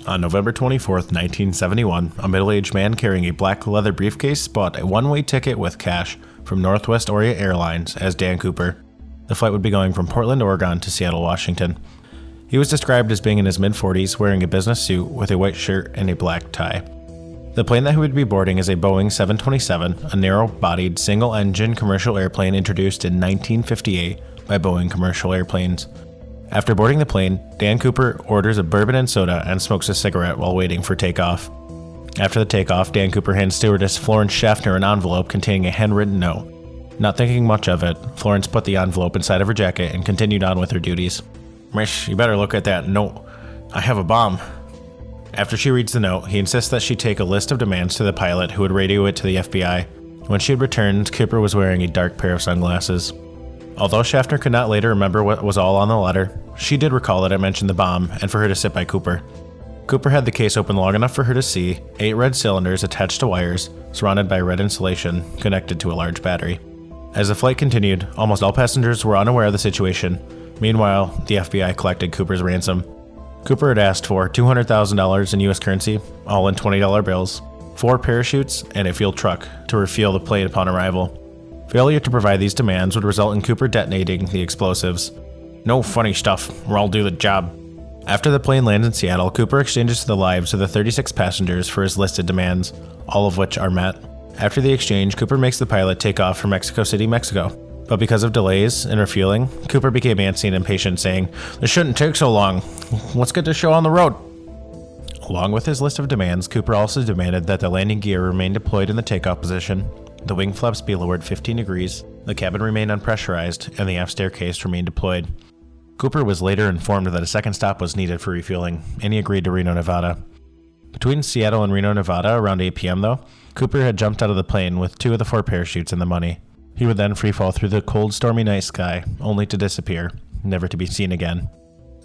On November 24, 1971, a middle-aged man carrying a black leather briefcase bought a one-way ticket with cash from Northwest Orient Airlines as Dan Cooper. The flight would be going from Portland, Oregon to Seattle, Washington. He was described as being in his mid-40s, wearing a business suit with a white shirt and a black tie. The plane that he would be boarding is a Boeing 727, a narrow-bodied, single-engine commercial airplane introduced in 1958 by Boeing Commercial Airplanes. After boarding the plane, Dan Cooper orders a bourbon and soda and smokes a cigarette while waiting for takeoff. After the takeoff, Dan Cooper hands stewardess Florence Schaffner an envelope containing a handwritten note. Not thinking much of it, Florence put the envelope inside of her jacket and continued on with her duties. "Miss, you better look at that note. I have a bomb." After she reads the note, he insists that she take a list of demands to the pilot, who would radio it to the FBI. When she had returned, Cooper was wearing a dark pair of sunglasses. Although Schaffner could not later remember what was all on the letter, she did recall that it mentioned the bomb and for her to sit by Cooper. Cooper had the case open long enough for her to see 8 red cylinders attached to wires, surrounded by red insulation, connected to a large battery. As the flight continued, almost all passengers were unaware of the situation. Meanwhile, the FBI collected Cooper's ransom. Cooper had asked for $200,000 in U.S. currency, all in $20 bills, 4 parachutes, and a fuel truck to refuel the plane upon arrival. Failure to provide these demands would result in Cooper detonating the explosives. "No funny stuff, or I'll do the job." After the plane lands in Seattle, Cooper exchanges the lives of the 36 passengers for his listed demands, all of which are met. After the exchange, Cooper makes the pilot take off for Mexico City, Mexico. But because of delays in refueling, Cooper became antsy and impatient, saying, "This shouldn't take so long. Let's get the show on the road." Along with his list of demands, Cooper also demanded that the landing gear remain deployed in the takeoff position, the wing flaps be lowered 15 degrees, the cabin remain unpressurized, and the aft staircase remain deployed. Cooper was later informed that a second stop was needed for refueling, and he agreed to Reno, Nevada. Between Seattle and Reno, Nevada, around 8 p.m. though, Cooper had jumped out of the plane with 2 of the 4 parachutes and the money. He would then freefall through the cold, stormy night sky, only to disappear, never to be seen again.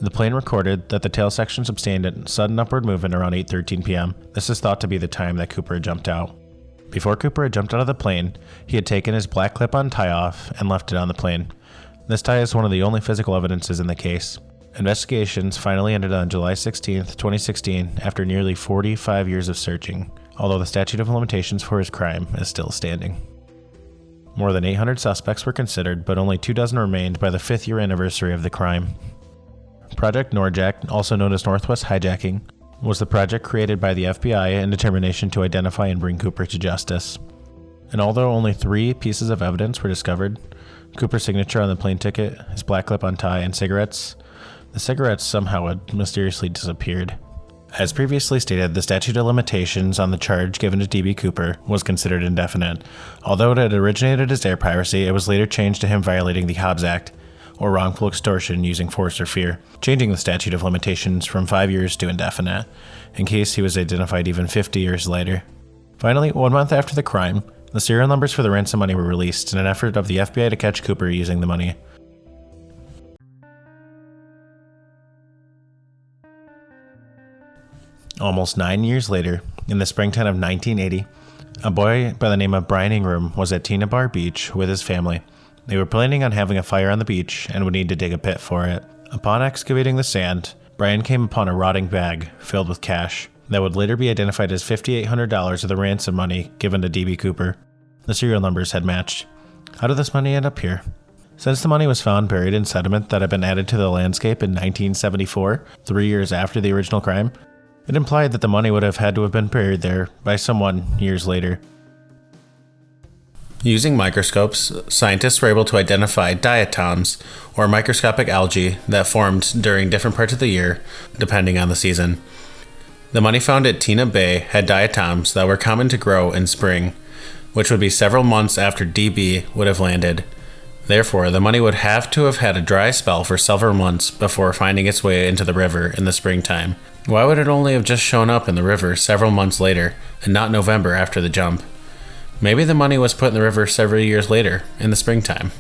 The plane recorded that the tail section sustained a sudden upward movement around 8:13 p.m. This is thought to be the time that Cooper had jumped out. Before Cooper had jumped out of the plane, he had taken his black clip-on tie off and left it on the plane. This tie is one of the only physical evidences in the case. Investigations finally ended on July 16, 2016, after nearly 45 years of searching, although the statute of limitations for his crime is still standing. More than 800 suspects were considered, but only 24 remained by the 5th year anniversary of the crime. Project Norjack, also known as Northwest Hijacking, was the project created by the FBI in determination to identify and bring Cooper to justice. And although only 3 pieces of evidence were discovered, Cooper's signature on the plane ticket, his black clip-on tie, and cigarettes, the cigarettes somehow had mysteriously disappeared. As previously stated, the statute of limitations on the charge given to D.B. Cooper was considered indefinite. Although it had originated as air piracy, it was later changed to him violating the Hobbs Act, or wrongful extortion using force or fear, changing the statute of limitations from 5 years to indefinite, in case he was identified even 50 years later. Finally, 1 month after the crime, the serial numbers for the ransom money were released in an effort of the FBI to catch Cooper using the money. Almost 9 years later, in the springtime of 1980, a boy by the name of Brian Ingram was at Tina Bar Beach with his family. They were planning on having a fire on the beach and would need to dig a pit for it. Upon excavating the sand, Brian came upon a rotting bag filled with cash that would later be identified as $5,800 of the ransom money given to D.B. Cooper. The serial numbers had matched. How did this money end up here? Since the money was found buried in sediment that had been added to the landscape in 1974, 3 years after the original crime, it implied that the money would have had to have been buried there by someone years later. Using microscopes, scientists were able to identify diatoms, or microscopic algae, that formed during different parts of the year, depending on the season. The money found at Tina Bay had diatoms that were common to grow in spring, which would be several months after DB would have landed. Therefore, the money would have to have had a dry spell for several months before finding its way into the river in the springtime. Why would it only have just shown up in the river several months later, and not November after the jump? Maybe the money was put in the river several years later, in the springtime.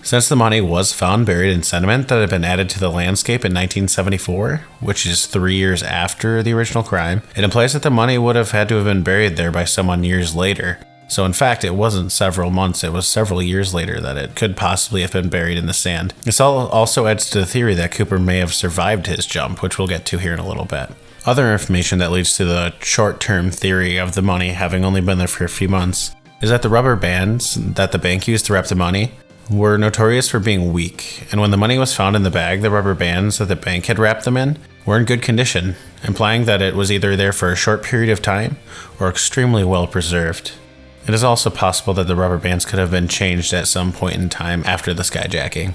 Since the money was found buried in sediment that had been added to the landscape in 1974, which is 3 years after the original crime, it implies that the money would have had to have been buried there by someone years later. So in fact, it wasn't several months, it was several years later that it could possibly have been buried in the sand. This also adds to the theory that Cooper may have survived his jump, which we'll get to here in a little bit. Other information that leads to the short-term theory of the money having only been there for a few months is that the rubber bands that the bank used to wrap the money were notorious for being weak, and when the money was found in the bag, the rubber bands that the bank had wrapped them in were in good condition, implying that it was either there for a short period of time or extremely well preserved. It is also possible that the rubber bands could have been changed at some point in time after the skyjacking.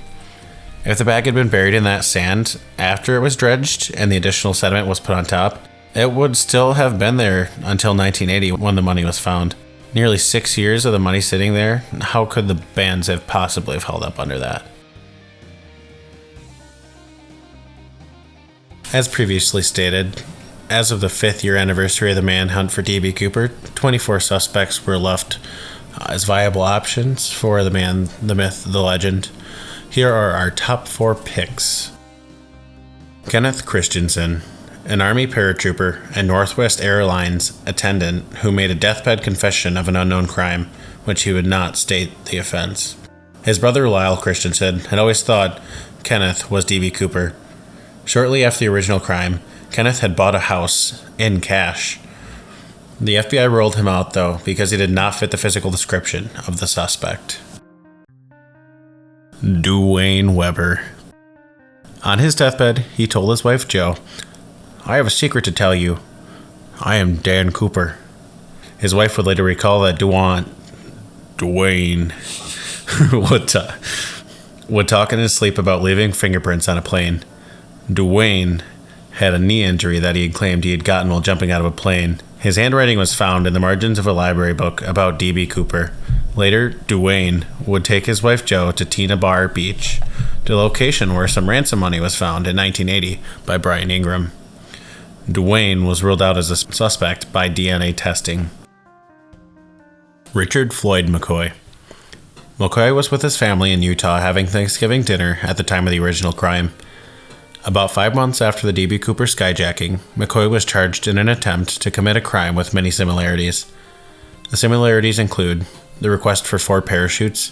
If the bag had been buried in that sand after it was dredged and the additional sediment was put on top, it would still have been there until 1980 when the money was found. Nearly 6 years of the money sitting there, how could the bands have possibly held up under that? As previously stated, as of the 5th year anniversary of the manhunt for D.B. Cooper, 24 suspects were left as viable options for the man, the myth, the legend. Here are our top 4 picks. Kenneth Christensen, an Army paratrooper and Northwest Airlines attendant who made a deathbed confession of an unknown crime, which he would not state the offense. His brother Lyle Christensen had always thought Kenneth was D.B. Cooper. Shortly after the original crime, Kenneth had bought a house in cash. The FBI ruled him out, though, because he did not fit the physical description of the suspect. Duane Weber. On his deathbed, he told his wife Jo, "I have a secret to tell you. I am Dan Cooper." His wife would later recall that Duane would talk in his sleep about leaving fingerprints on a plane. Duane had a knee injury that he had claimed he had gotten while jumping out of a plane. His handwriting was found in the margins of a library book about D.B. Cooper. Later, Duane would take his wife Jo to Tina Bar Beach, the location where some ransom money was found in 1980 by Brian Ingram. Duane was ruled out as a suspect by DNA testing. Richard Floyd McCoy. McCoy was with his family in Utah having Thanksgiving dinner at the time of the original crime. About 5 months after the D.B. Cooper skyjacking, McCoy was charged in an attempt to commit a crime with many similarities. The similarities include the request for 4 parachutes,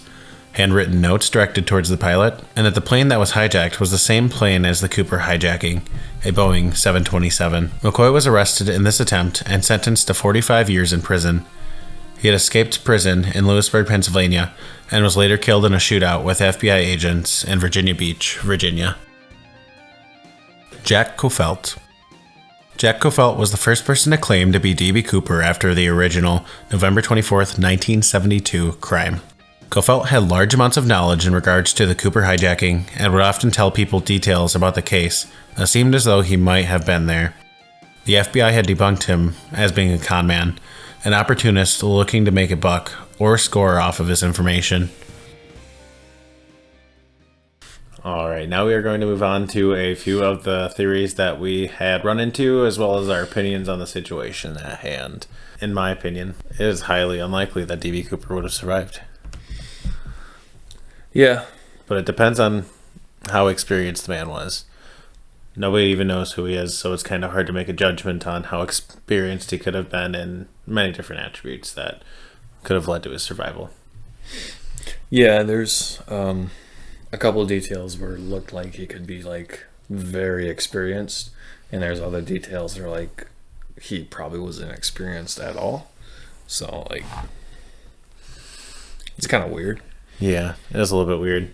handwritten notes directed towards the pilot, and that the plane that was hijacked was the same plane as the Cooper hijacking, a Boeing 727. McCoy was arrested in this attempt and sentenced to 45 years in prison. He had escaped prison in Lewisburg, Pennsylvania, and was later killed in a shootout with FBI agents in Virginia Beach, Virginia. Jack Kofelt. Jack Kofelt was the first person to claim to be D.B. Cooper after the original November 24, 1972 crime. Kofelt had large amounts of knowledge in regards to the Cooper hijacking and would often tell people details about the case that seemed as though he might have been there. The FBI had debunked him as being a con man, an opportunist looking to make a buck or score off of his information. Alright, now we are going to move on to a few of the theories that we had run into, as well as our opinions on the situation at hand. In my opinion, it is highly unlikely that D.B. Cooper would have survived. Yeah. But it depends on how experienced the man was. Nobody even knows who he is, so it's kind of hard to make a judgment on how experienced he could have been in many different attributes that could have led to his survival. Yeah, there's a couple of details where it looked like he could be like very experienced, and there's other details that are like he probably wasn't experienced at all. So like it's kind of weird. Yeah, it is a little bit weird.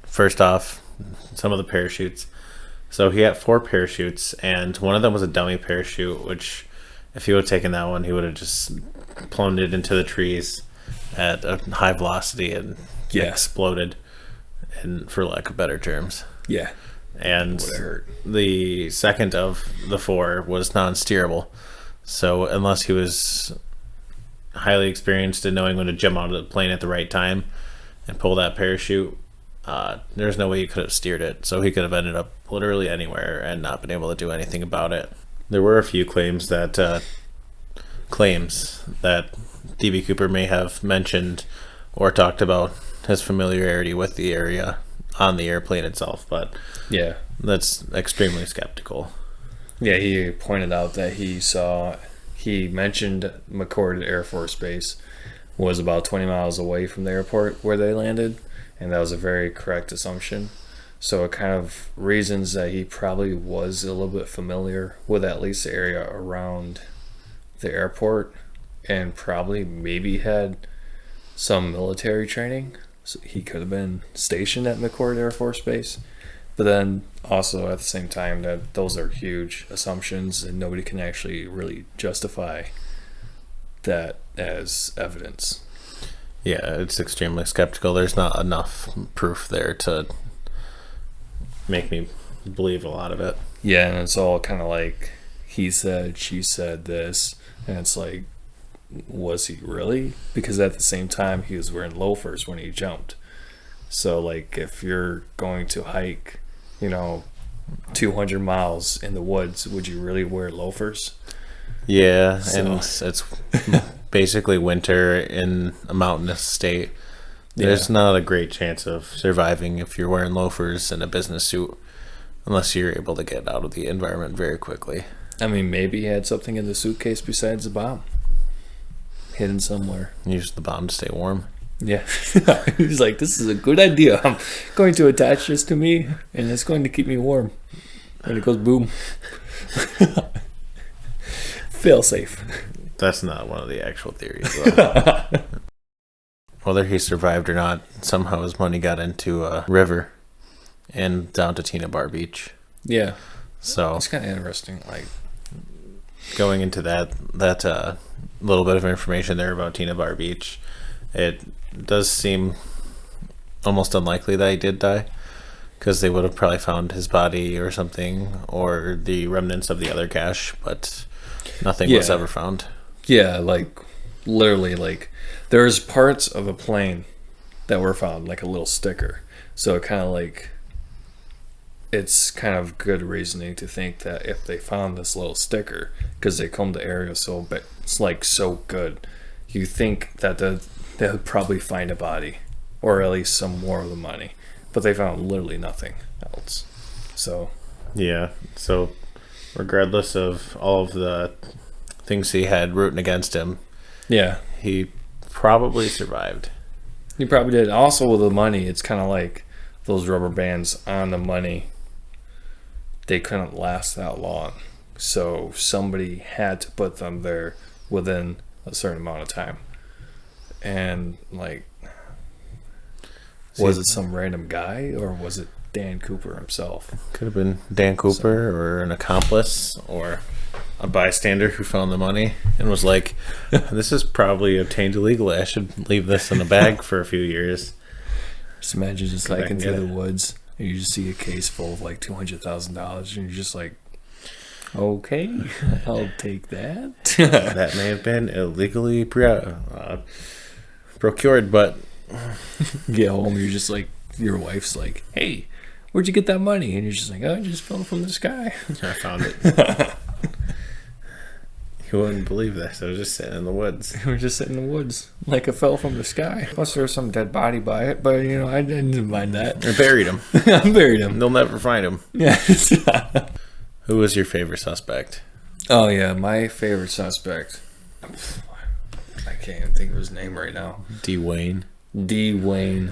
First off, some of the parachutes. So he had 4 parachutes, and one of them was a dummy parachute, which if he would have taken that one, he would have just plummeted into the trees at a high velocity and exploded, and for lack of better terms. Yeah. And the second of the 4 was non-steerable. So unless he was highly experienced in knowing when to jump out of the plane at the right time and pull that parachute, there's no way he could have steered it. So he could have ended up literally anywhere and not been able to do anything about it. There were a few claims that D.B. Cooper may have mentioned or talked about his familiarity with the area on the airplane itself, but yeah, that's extremely skeptical. Yeah, he pointed out that he mentioned McCord Air Force Base was about 20 miles away from the airport where they landed, and that was a very correct assumption. So it kind of reasons that he probably was a little bit familiar with at least the area around the airport, and probably maybe had some military training. So he could have been stationed at McChord Air Force Base. But then also at the same time, that those are huge assumptions and nobody can actually really justify that as evidence. Yeah, it's extremely skeptical. There's not enough proof there to make me believe a lot of it. Yeah, and it's all kind of like he said, she said this, and it's like, was he really? Because at the same time, he was wearing loafers when he jumped. So, like, if you're going to hike, 200 miles in the woods, would you really wear loafers? Yeah, and it's basically winter in a mountainous state. There's not a great chance of surviving if you're wearing loafers and a business suit, unless you're able to get out of the environment very quickly. I mean, maybe he had something in the suitcase besides the bomb, hidden somewhere. Use the bomb to stay warm. Yeah. He's like, this is a good idea. I'm going to attach this to me, and it's going to keep me warm. And it goes boom. Fail safe. That's not one of the actual theories, though. Whether he survived or not, somehow his money got into a river and down to Tina Bar Beach. Yeah. So it's kind of interesting. Like, going into that little bit of information there about Tina Bar Beach, it does seem almost unlikely that he did die, because they would have probably found his body or something, or the remnants of the other cache, but nothing was ever found. Yeah, like, literally, like, there's parts of a plane that were found, like a little sticker. So it kind of like, it's kind of good reasoning to think that if they found this little sticker, because they combed the area it's like so good, you think that they would probably find a body, or at least some more of the money. But they found literally nothing else. So yeah, so regardless of all of the things he had rooting against him, yeah, he probably survived. He probably did. Also with the money, it's kind of like those rubber bands on the money, they couldn't last that long. So somebody had to put them there within a certain amount of time. And, like, was it some random guy, or was it Dan Cooper himself? Could have been Dan Cooper, or an accomplice, or a bystander who found the money and was like, this is probably obtained illegally. I should leave this in a bag for a few years. Just imagine just hiking through the woods and you just see a case full of like $200,000 and you're just like, okay, I'll take that. That may have been illegally procured, but get home, you're just like, your wife's like, hey, where'd you get that money? And you're just like, oh, I just fell from the sky. I found it. You wouldn't believe this. I was just sitting in the woods. We were just sitting in the woods, like it fell from the sky. Plus, there was some dead body by it, but I didn't mind that. I buried him. I buried him. They'll never find him. Yeah. Who was your favorite suspect? Oh yeah, my favorite suspect. I can't even think of his name right now. Dwayne. Dwayne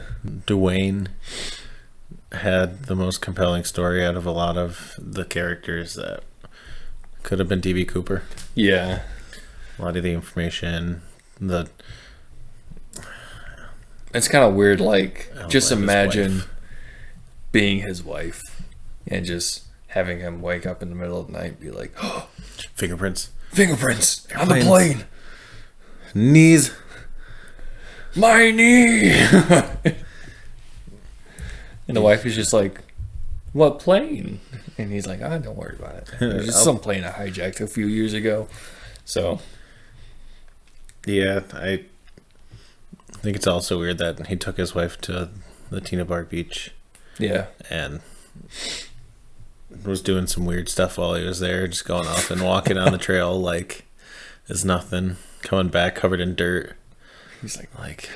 had the most compelling story out of a lot of the characters that could have been DB Cooper. Yeah. A lot of the information, it's kind of weird, like, just imagine being his wife and just having him wake up in the middle of the night and be like, oh, fingerprints on the plane, knees, my knee. And the wife is just like, what plane? And he's like, don't worry about it. There's just some plane I hijacked a few years ago. So yeah, I think it's also weird that he took his wife to the Tina Bar Beach. Yeah. And was doing some weird stuff while he was there, just going off and walking on the trail like it's nothing, coming back covered in dirt. He's like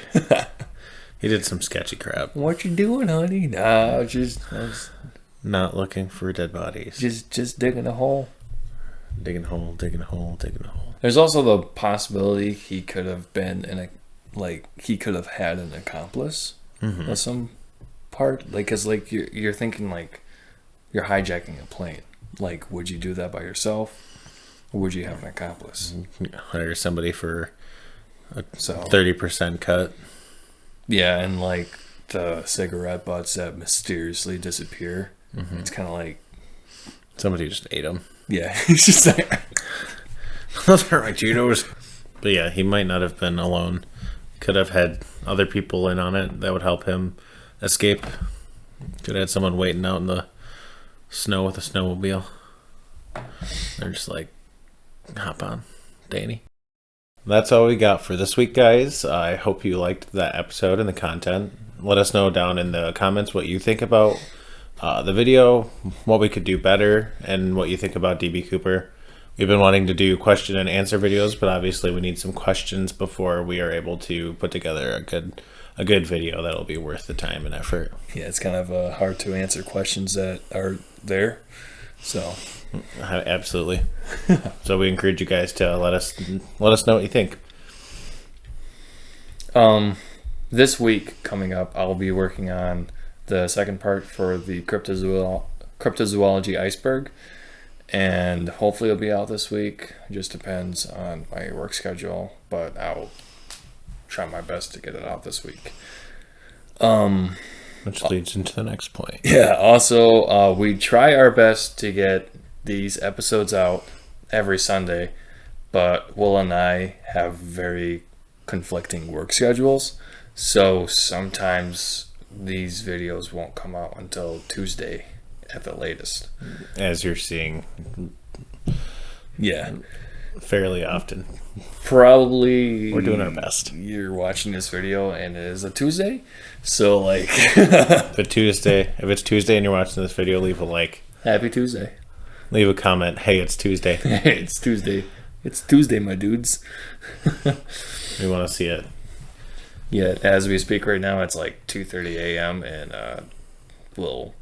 he did some sketchy crap. What you doing, honey? Nah, I was not looking for dead bodies. Just digging a hole. Digging a hole. There's also the possibility he could have been he could have had an accomplice at some part? Like, because like you're thinking like you're hijacking a plane. Like, would you do that by yourself, or would you have an accomplice? Hire somebody for a So 30% cut. yeah, and like the cigarette butts that mysteriously disappear. It's kind of like, Somebody just ate them. yeah, it's just like, Those are my Cheetos. But yeah, he might not have been alone. Could have had other people in on it that would help him escape. Could have had someone waiting out in the snow with a snowmobile. They're just like, hop on, Danny. That's all we got for this week, guys. I hope you liked that episode and the content. Let us know down in the comments what you think about the video, what we could do better, and what you think about DB Cooper. We've been wanting to do question and answer videos, but obviously we need some questions before we are able to put together a good video that'll be worth the time and effort. yeah, it's kind of hard to answer questions that are there. So Absolutely. So we encourage you guys to let us know what you think. this week coming up, I'll be working on the second part for the cryptozoology iceberg, and hopefully it'll be out this week. It just depends on my work schedule, but I'll try my best to get it out this week. Which leads into the next point. Yeah, also, we try our best to get these episodes out every Sunday, but Will and I have very conflicting work schedules, so sometimes these videos won't come out until Tuesday at the latest. As you're seeing Yeah. fairly often. Probably We're doing our best. You're watching this video and it is a Tuesday, so like If it's Tuesday and you're watching this video, leave a like. happy Tuesday. Leave a comment. Hey, it's Tuesday. Hey, it's Tuesday. It's Tuesday, my dudes. We want to see it. Yeah, as we speak right now, it's like 2:30 a.m. and Will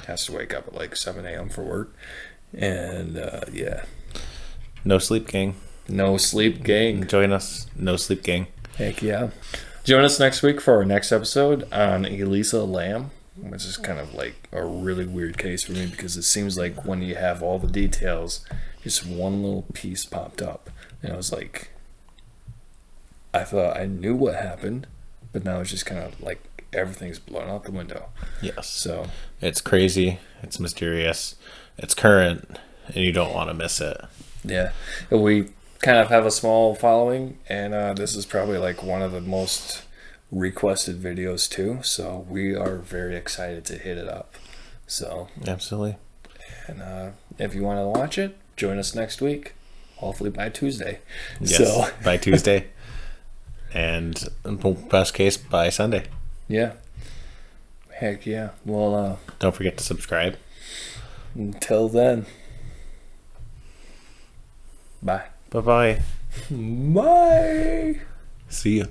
has to wake up at like 7 a.m. for work. And yeah, No sleep, gang. no sleep, gang. Join us. No sleep, gang. Heck yeah. Join us next week for our next episode on Elisa Lam, which is kind of like a really weird case for me because it seems like when you have all the details, just one little piece popped up. And I was like, I thought I knew what happened, but now it's just kind of like everything's blown out the window. Yes. So It's crazy. It's mysterious. It's current. And you don't want to miss it. yeah, we kind of have a small following, and this is probably like one of the most requested videos too. So we are very excited to hit it up. So, Absolutely. and if you want to watch it, join us next week. Hopefully by Tuesday. Yes. So By Tuesday. And best case by Sunday. yeah, heck yeah. Well, Don't forget to subscribe. until then, bye. Bye-bye. Bye. See ya.